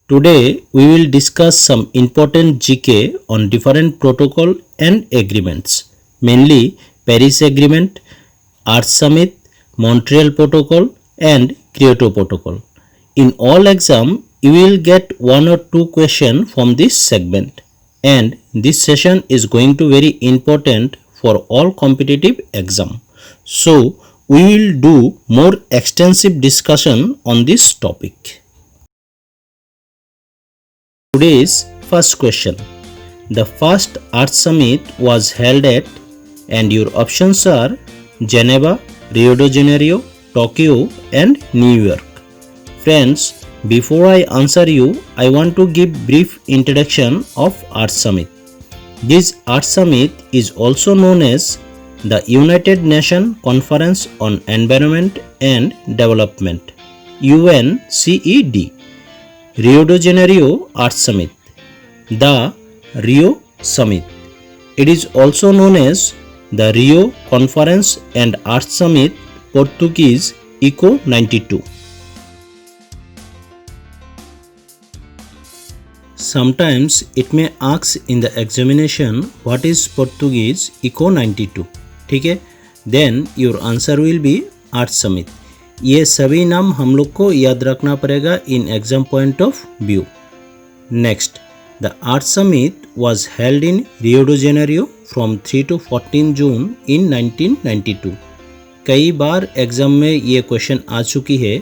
Today we will discuss some important GK on different protocol and agreements, mainly Paris Agreement, Earth Summit, Montreal Protocol and Kyoto Protocol. In all exam, you will get one or two questions from this segment, and this session is going to very important for all competitive exam. So we will do more extensive discussion on this topic. Today's first question. The first Earth Summit was held at, and your options are Geneva, Rio de Janeiro, Tokyo and New York. Friends, before I answer you, I want to give brief introduction of Earth Summit. This Earth Summit is also known as the United Nations Conference on Environment and Development, UNCED. Rio de Janeiro Earth Summit, the Rio Summit. It is also known as the Rio Conference and Earth Summit, Portuguese ECO 92. Sometimes it may ask in the examination what is Portuguese ECO 92. ठीक है? Then your answer will be Earth Summit. ये सभी नाम हम लोग को याद रखना पड़ेगा in exam point of view. Next, the earth summit was held in Rio de Janeiro from 3 to 14 June in 1992. कई बार एग्जाम में ये क्वेश्चन आ चुकी है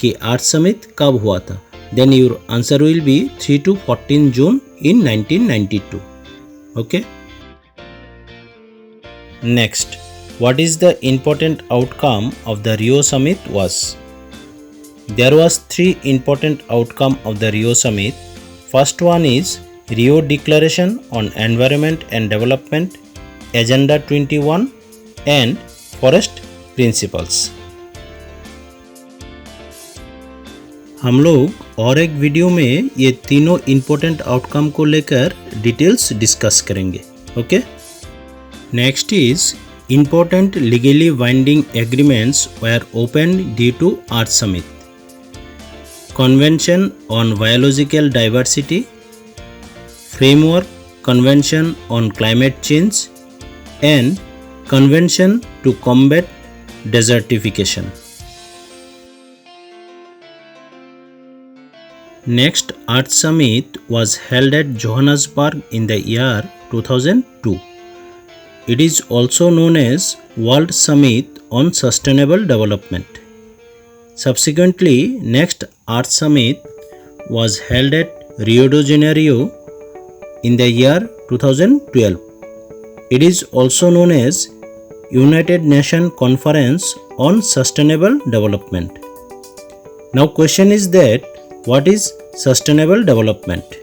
कि अर्थ समिट कब हुआ था. Then your answer will be 3 to 14 June in 1992. Okay. Next, what is the important outcome of the Rio Summit was? There was 3 important outcome of the Rio Summit. First one is Rio Declaration on Environment and Development, Agenda 21 and Forest Principles. हम लोग और एक video में ये तीनों important outcome को लेकर details discuss करेंगे. Okay. Next is Important legally binding agreements were opened due to Earth Summit. Convention on Biological Diversity, Framework Convention on Climate Change, and Convention to Combat Desertification. Next Earth Summit was held at Johannesburg in the year 2002. It is also known as World Summit on Sustainable Development. Subsequently, next Earth Summit was held at Rio de Janeiro in the year 2012. It is also known as United Nations Conference on Sustainable Development. Now question is that what is sustainable development?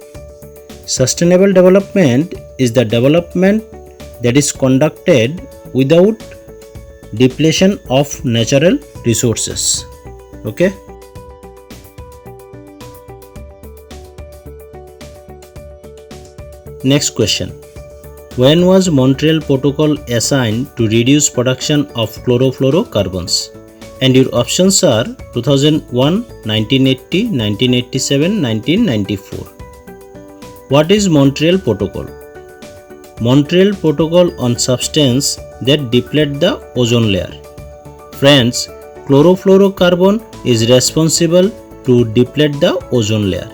Sustainable development is the development that is conducted without depletion of natural resources. Okay. Next question. When was Montreal Protocol assigned to reduce production of chlorofluorocarbons? And your options are 2001, 1980, 1987, 1994. What is Montreal Protocol? Montreal Protocol on substance that deplete the ozone layer. Friends, chlorofluorocarbon is responsible to deplete the ozone layer.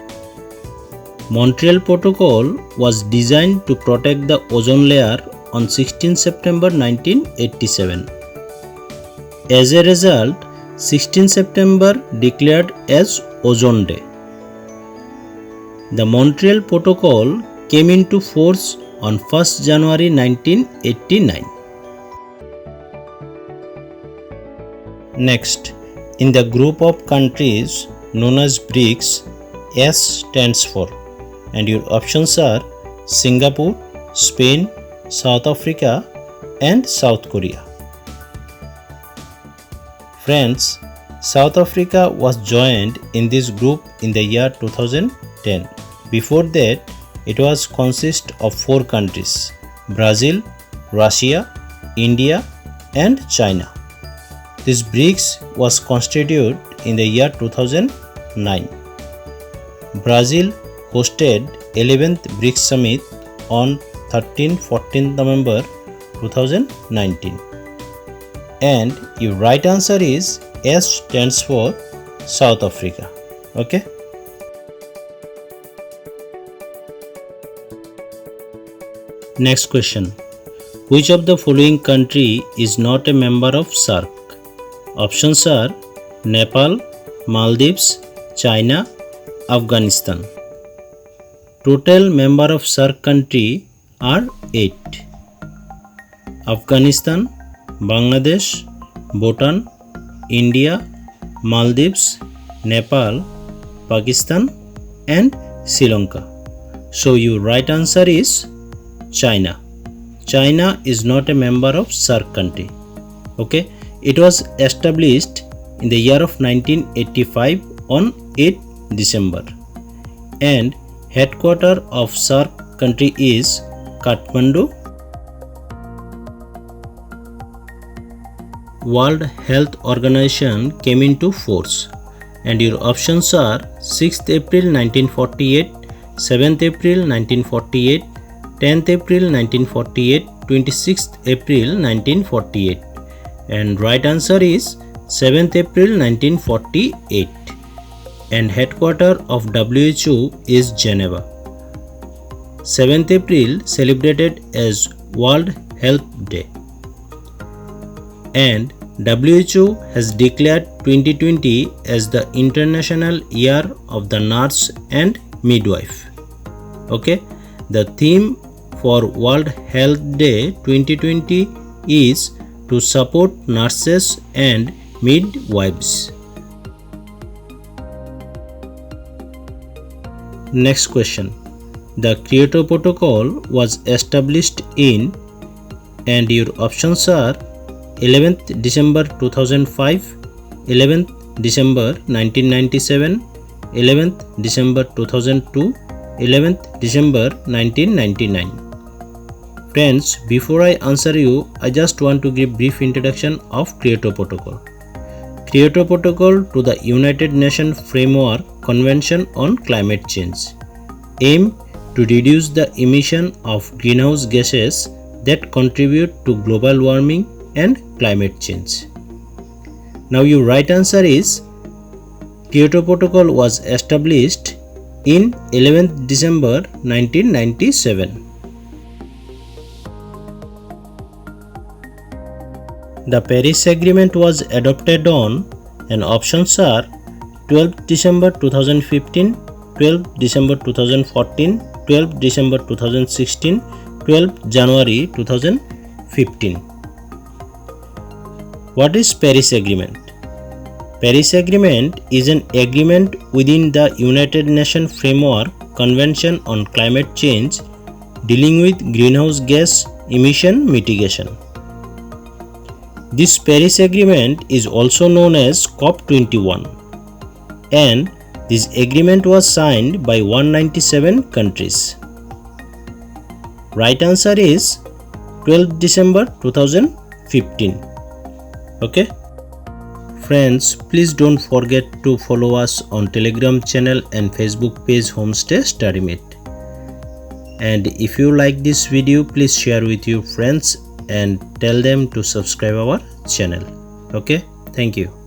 Montreal Protocol was designed to protect the ozone layer on 16 September 1987. As a result, 16 September declared as Ozone Day. The Montreal Protocol came into force on 1st January 1989. Next, in the group of countries known as BRICS, S stands for, and your options are Singapore, Spain, South Africa and South Korea. Friends, South Africa was joined in this group in the year 2010. Before that, it was consist of 4 countries: Brazil, Russia, India and China. This BRICS was constituted in the year 2009. Brazil hosted 11th BRICS Summit on 13-14 November 2019. And your right answer is S stands for South Africa. Okay. Next question. Which of the following country is not a member of SAARC? Options are Nepal, Maldives, China, Afghanistan. Total member of SAARC country are 8. Afghanistan, Bangladesh, Bhutan, India, Maldives, Nepal, Pakistan and Sri Lanka. So your right answer is China. China is not a member of SAARC country. Okay, it was established in the year of 1985 on 8 December and headquarter of SAARC country is Kathmandu. World Health Organization came into force and your options are 6th April 1948, 7th April 1948, 10th April 1948, 26th April 1948 and right answer is 7th April 1948 and headquarter of WHO is Geneva. 7th April celebrated as World Health Day and WHO has declared 2020 as the International Year of the Nurse and Midwife. Okay, the theme for World Health Day 2020 is to support nurses and midwives. Next question. The Kyoto Protocol was established in and your options are 11th December 2005, 11th December 1997, 11th December 2002, 11th December 1999. Friends, before I answer you, I just want to give brief introduction of Kyoto Protocol. Kyoto Protocol to the United Nations Framework Convention on Climate Change aim to reduce the emission of greenhouse gases that contribute to global warming and climate change. Now your right answer is Kyoto Protocol was established in 11th December 1997. The Paris Agreement was adopted on and options are 12th December 2015, 12th December 2014, 12th December 2016, 12th January 2015. What is Paris Agreement? Paris Agreement is an agreement within the United Nations Framework Convention on Climate Change dealing with greenhouse gas emission mitigation. This Paris Agreement is also known as COP21 and this agreement was signed by 197 countries. Right answer is 12th December 2015. Okay. Friends, please don't forget to follow us on Telegram channel and Facebook page Homestay StudyMate. And if you like this video, please share with your friends and tell them to subscribe our channel. Okay, thank you.